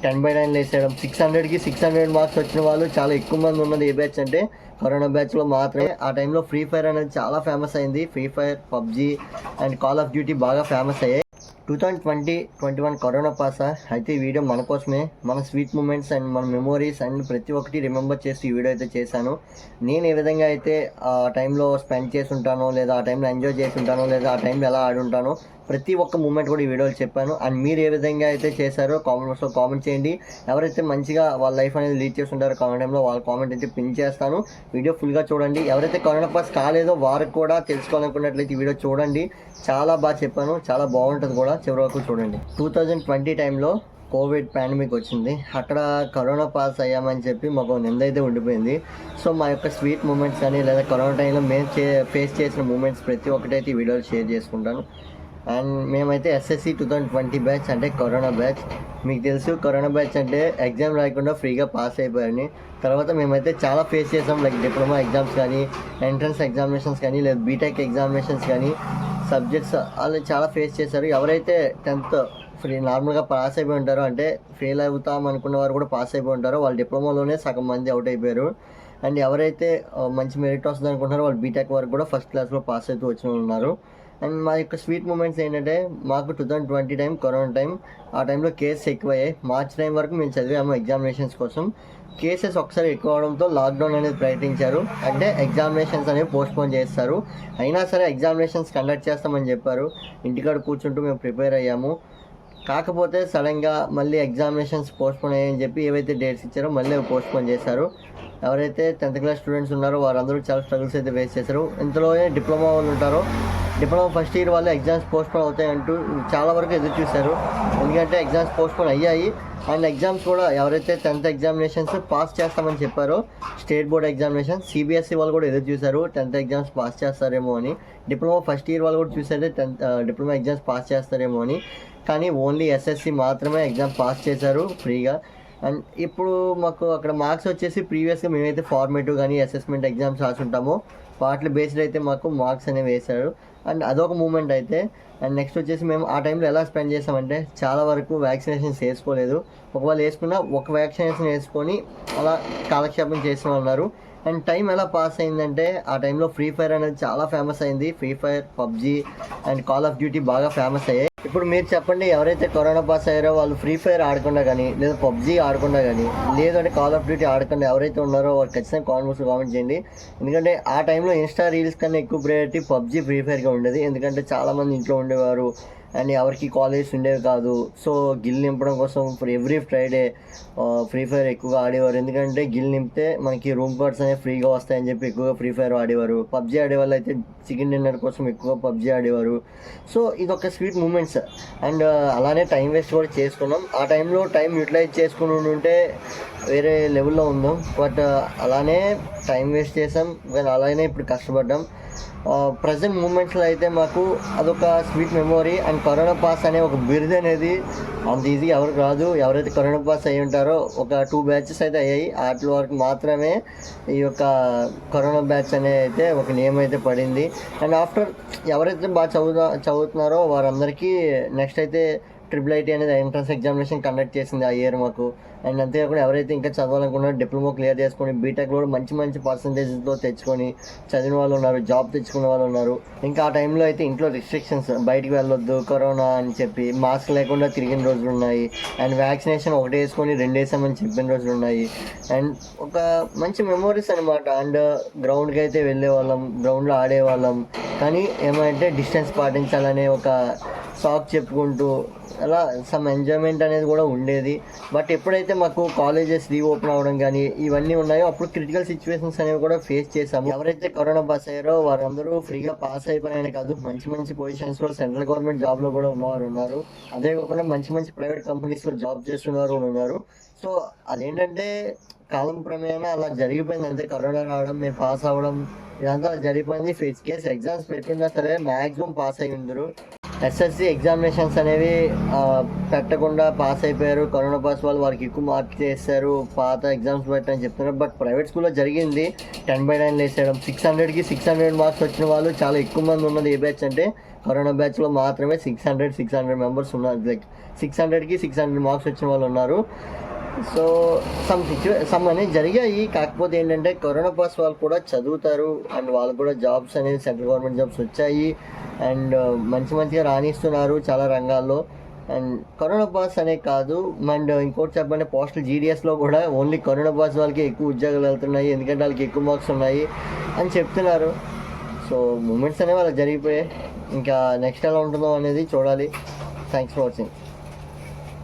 10/9 వేసేయడం, 600కి 600 marks వచ్చిన వాళ్ళు చాలా ఎక్కువ మంది ఉన్నది ఏ బ్యాచ్ అంటే కరోనా బ్యాచ్లో మాత్రమే. ఆ టైంలో ఫ్రీ ఫైర్ అనేది చాలా ఫేమస్ అయింది. Free fire, PUBG and call of duty బాగా ఫేమస్ అయ్యాయి. 2020-21 కరోనా పాస్ అయితే ఈ వీడియో మన కోసమే, మన స్వీట్ మూమెంట్స్ అండ్ మన మెమోరీస్ అండ్ ప్రతి ఒక్కటి రిమెంబర్ చేసి ఈ వీడియో అయితే చేశాను. నేను ఏ విధంగా అయితే ఆ టైంలో స్పెండ్ చేసి ఉంటానో, లేదా ఆ టైంలో ఎంజాయ్ చేసి ఉంటానో, లేదా ఆ టైంలో ఎలా ఆడి ఉంటానో ప్రతి ఒక్క మూమెంట్ కూడా ఈ వీడియోలో చెప్పాను. అండ్ మీరు ఏ విధంగా అయితే చేశారో కామెంట్స్లో కామెంట్ చేయండి. ఎవరైతే మంచిగా వాళ్ళ లైఫ్ అనేది లీడ్ చేస్తుంటారో కామెంట్ టైంలో వాళ్ళ కామెంట్ అయితే పిన్ చేస్తాను. వీడియో ఫుల్గా చూడండి. ఎవరైతే కరోనా పాస్ కాలేదో వారికి కూడా తెలుసుకోవాలనుకున్నట్లయితే ఈ వీడియో చూడండి. చాలా బాగా చెప్పాను, చాలా బాగుంటుంది కూడా, చివరి వరకు చూడండి. 2020 టైంలో కోవిడ్ పాండమిక్ వచ్చింది. అక్కడ కరోనా పాస్ అయ్యామని చెప్పి మాకు నింద అయితే ఉండిపోయింది. సో మా యొక్క స్వీట్ మూమెంట్స్ కానీ లేదా కరోనా టైంలో మేము ఫేస్ చేసిన మూమెంట్స్ ప్రతి ఒక్కటైతే ఈ వీడియోలో షేర్ చేసుకుంటాను. అండ్ మేమైతే SSC 2020 బ్యాచ్ అంటే కరోనా బ్యాచ్. మీకు తెలుసు కరోనా బ్యాచ్ అంటే ఎగ్జామ్ రాయకుండా ఫ్రీగా పాస్ అయిపోయారని. తర్వాత మేమైతే చాలా ఫేస్ చేసాం, లైక్ డిప్లొమా ఎగ్జామ్స్ కానీ, ఎంట్రన్స్ ఎగ్జామినేషన్స్ కానీ, లేదా బీటెక్ ఎగ్జామినేషన్స్ కానీ, సబ్జెక్ట్స్ వాళ్ళు చాలా ఫేస్ చేశారు. ఎవరైతే 10th నార్మల్గా పాస్ అయిపోయి ఉంటారో, అంటే ఫెయిల్ అవుతాం అనుకున్న వారు కూడా పాస్ అయిపోయి ఉంటారో, వాళ్ళు డిప్లొమాలోనే సగం మంది అవుట్ అయిపోయారు. అండ్ ఎవరైతే మంచి మెరిట్ వస్తుంది అనుకుంటున్నారో వాళ్ళు బీటెక్ వరకు కూడా ఫస్ట్ క్లాస్లో పాస్ అవుతూ వచ్చిన ఉన్నారు. అండ్ మా యొక్క స్వీట్ మూమెంట్స్ ఏంటంటే మాకు 2020 టైం కరోనా టైం, ఆ టైంలో కేసెస్ ఎక్కువయ్యాయి. మార్చ్ టైం వరకు మేము చదివాము ఎగ్జామినేషన్స్ కోసం. కేసెస్ ఒకసారి ఎక్కువ అవడంతో లాక్డౌన్ అనేది ప్రకటించారు. అంటే ఎగ్జామినేషన్స్ అనేవి పోస్ట్పోన్ చేస్తారు. అయినా సరే ఎగ్జామినేషన్స్ కండక్ట్ చేస్తామని చెప్పారు. ఇంటికాడ కూర్చుంటూ మేము ప్రిపేర్ అయ్యాము. కాకపోతే సడన్గా మళ్ళీ ఎగ్జామినేషన్స్ పోస్ట్పోన్ అయ్యాయని చెప్పి ఏవైతే డేట్స్ ఇచ్చారో మళ్ళీ పోస్ట్పోన్ చేశారు. ఎవరైతే 10th క్లాస్ స్టూడెంట్స్ ఉన్నారో వారందరూ చాలా స్ట్రగుల్స్ అయితే ఫేస్ చేశారు. ఇంతలోనే డిప్లొమా వాళ్ళు ఉంటారో, డిప్లొమా ఫస్ట్ ఇయర్ వాళ్ళు ఎగ్జామ్స్ పోస్ట్పోన్ అవుతాయంటూ చాలా వరకు ఎదురు చూశారు. ఎందుకంటే ఎగ్జామ్స్ పోస్ట్పోన్ అయ్యాయి. అండ్ ఎగ్జామ్స్ కూడా ఎవరైతే 10th ఎగ్జామినేషన్స్ పాస్ చేస్తామని చెప్పారో, స్టేట్ బోర్డ్ ఎగ్జామినేషన్, CBSE వాళ్ళు కూడా ఎదురు చూశారు 10th ఎగ్జామ్స్ పాస్ చేస్తారేమో అని. డిప్లొమా ఫస్ట్ ఇయర్ వాళ్ళు కూడా చూసారు 10th డిప్లొమా ఎగ్జామ్స్ పాస్ చేస్తారేమో అని. కానీ ఓన్లీ SSC మాత్రమే ఎగ్జామ్ పాస్ చేశారు ఫ్రీగా. అండ్ ఇప్పుడు మాకు అక్కడ మార్క్స్ వచ్చేసి ప్రీవియస్గా మేమైతే ఫార్మేటివ్ కానీ అసెస్మెంట్ ఎగ్జామ్స్ రాసుంటామో వాటి బేస్డ్ అయితే మాకు మార్క్స్ అనేవి వేశారు. అండ్ అదొక మూమెంట్ అయితే. అండ్ నెక్స్ట్ వచ్చేసి మేము ఆ టైంలో ఎలా స్పెండ్ చేసామంటే చాలా వరకు వ్యాక్సినేషన్స్ వేసుకోలేదు. ఒకవేళ వేసుకున్నా ఒక వ్యాక్సినేషన్ వేసుకొని అలా కాలక్షేపం చేసిన ఉన్నారు. అండ్ టైం ఎలా పాస్ అయిందంటే ఆ టైంలో ఫ్రీ ఫైర్ అనేది చాలా ఫేమస్ అయింది. Free fire, PUBG and call of duty బాగా ఫేమస్ అయ్యాయి. ఇప్పుడు మీరు చెప్పండి, ఎవరైతే కరోనా పాస్ అయ్యారో వాళ్ళు ఫ్రీ ఫైర్ ఆడకుండా కానీ, లేదా పబ్జీ ఆడకుండా కానీ, లేదంటే కాల్ ఆఫ్ డ్యూటీ ఆడకుండా ఎవరైతే ఉన్నారో వాళ్ళు ఖచ్చితంగా కామెంట్ చేయండి. ఎందుకంటే ఆ టైంలో ఇన్స్టా రీల్స్ కన్నా ఎక్కువ ప్రయారిటీ పబ్జీ, ఫ్రీ ఫైర్గా ఉండేది. ఎందుకంటే చాలామంది ఇంట్లో ఉండేవారు అండ్ ఎవరికి కాలేజ్ ఉండేవి కాదు. సో గిల్ నింపడం కోసం ఎవ్రీ ఫ్రైడే ఫ్రీ ఫైర్ ఎక్కువగా ఆడేవారు. ఎందుకంటే గిల్ నింపితే మనకి రూమ్ కార్డ్స్ అనేవి ఫ్రీగా వస్తాయని చెప్పి ఎక్కువగా ఫ్రీ ఫైర్ ఆడేవారు. పబ్జీ ఆడేవాళ్ళు అయితే చికెన్ డిన్నర్ కోసం ఎక్కువగా పబ్జీ ఆడేవారు. సో ఇదొక స్వీట్ మూమెంట్స్. అండ్ అలానే టైం వేస్ట్ కూడా చేసుకున్నాం. ఆ టైంలో టైం యూటిలైజ్ చేసుకుని ఉంటే వేరే లెవెల్లో ఉందాం. బట్ అలానే టైం వేస్ట్ చేసాం, కానీ అలానే ఇప్పుడు కష్టపడ్డాం. ప్రజెంట్ మూమెంట్స్లో అయితే మాకు అదొక sweet memory. And corona pass అనే ఒక బిరుదు అనేది అంత ఈజీ ఎవరికి రాదు. ఎవరైతే కరోనా పాస్ అయ్యి ఉంటారో ఒక 2 బ్యాచెస్ అయితే అయ్యాయి. వాటి వరకు మాత్రమే ఈ యొక్క కరోనా బ్యాచ్ అనే అయితే ఒక నేమ్ అయితే పడింది. అండ్ ఆఫ్టర్ ఎవరైతే బాగా చదువుతున్నారో వారందరికీ నెక్స్ట్ అయితే IIIT అనేది ఎంట్రన్స్ ఎగ్జామినేషన్ కండక్ట్ చేసింది ఆ ఇయర్ మాకు. అండ్ అంతేకాకుండా ఎవరైతే ఇంకా చదవాలనుకున్నారో డిప్లొమా క్లియర్ చేసుకొని బీటెక్లో కూడా మంచి పర్సంటేజ్తో తెచ్చుకొని చదివిన వాళ్ళు ఉన్నారు, జాబ్ తెచ్చుకునే వాళ్ళు ఉన్నారు. ఇంకా ఆ టైంలో అయితే ఇంట్లో రిస్ట్రిక్షన్స్, బయటికి వెళ్ళొద్దు కరోనా అని చెప్పి మాస్క్ లేకుండా తిరిగిన రోజులు ఉన్నాయి. అండ్ వ్యాక్సినేషన్ ఒకటి వేసుకొని 2 వేసామని చెప్పిన రోజులు ఉన్నాయి. అండ్ ఒక మంచి మెమోరీస్ అనమాట. అండ్ గ్రౌండ్కి అయితే వెళ్ళే వాళ్ళం, గ్రౌండ్లో ఆడేవాళ్ళం. కానీ ఏమంటే డిస్టెన్స్ పాటించాలనే ఒక సాక్ చెప్పుకుంటూ అలా సమ్ ఎంజాయ్మెంట్ అనేది కూడా ఉండేది. బట్ ఎప్పుడైతే మాకు కాలేజెస్ రీఓపెన్ అవ్వడం కానీ ఇవన్నీ ఉన్నాయో అప్పుడు క్రిటికల్ సిచ్యువేషన్స్ అనేవి కూడా ఫేస్ చేసాము. ఎవరైతే కరోనా పాస్ అయ్యారో వారందరూ ఫ్రీగా పాస్ అయిపోయాయని కాదు, మంచి పొజిషన్స్లో సెంట్రల్ గవర్నమెంట్ జాబ్లో కూడా ఉన్నవారు ఉన్నారు. అదే కాకుండా మంచి ప్రైవేట్ కంపెనీస్లో జాబ్ చేస్తున్నవారు ఉన్నారు. సో అదేంటంటే కాలం క్రమేణా అలా జరిగిపోయింది. అంతే కరోనా రావడం, మేము పాస్ అవ్వడం, ఇదంతా జరిగిపోయింది. ఫేస్ కేస్ ఎగ్జామ్స్ పెట్టినా సరే మ్యాక్సిమం పాస్ అయ్యి ఉండరు. SSC ఎగ్జామినేషన్స్ అనేవి పెట్టకుండా పాస్ అయిపోయారు. కరోనా పాస్ వాళ్ళు వారికి ఎక్కువ మార్క్స్ చేస్తారు, పాత ఎగ్జామ్స్ పెట్టని చెప్తున్నారు. బట్ ప్రైవేట్ స్కూల్లో జరిగింది 10/9 వేసేయడం, 600కి 600 మార్క్స్ వచ్చిన వాళ్ళు చాలా ఎక్కువ మంది ఉన్నది ఏ బ్యాచ్ అంటే కరోనా బ్యాచ్లో మాత్రమే 600 మెంబర్స్ ఉన్నారు. లైక్ 600కి 600 మార్క్స్ వచ్చిన వాళ్ళు ఉన్నారు. సో సమ్ అనేది జరిగాయి. కాకపోతే ఏంటంటే కరోనా పాస్ వాళ్ళు కూడా చదువుతారు అండ్ వాళ్ళకు కూడా జాబ్స్ అనేది సెంట్రల్ గవర్నమెంట్ జాబ్స్ వచ్చాయి అండ్ మంచిగా రాణిస్తున్నారు చాలా రంగాల్లో. అండ్ కరోనా పాస్ అనే కాదు, అండ్ ఇంకోటి చెప్పండి, పోస్టల్ జీడిఎస్లో కూడా ఓన్లీ కరోనా పాస్ వాళ్ళకి ఎక్కువ ఉద్యోగాలు వెళ్తున్నాయి ఎందుకంటే వాళ్ళకి ఎక్కువ మార్క్స్ ఉన్నాయి అని చెప్తున్నారు. సో మూమెంట్స్ అనేవి వాళ్ళకి జరిగిపోయాయి. ఇంకా నెక్స్ట్ ఎలా ఉంటుందో అనేది చూడాలి. Thanks for watching.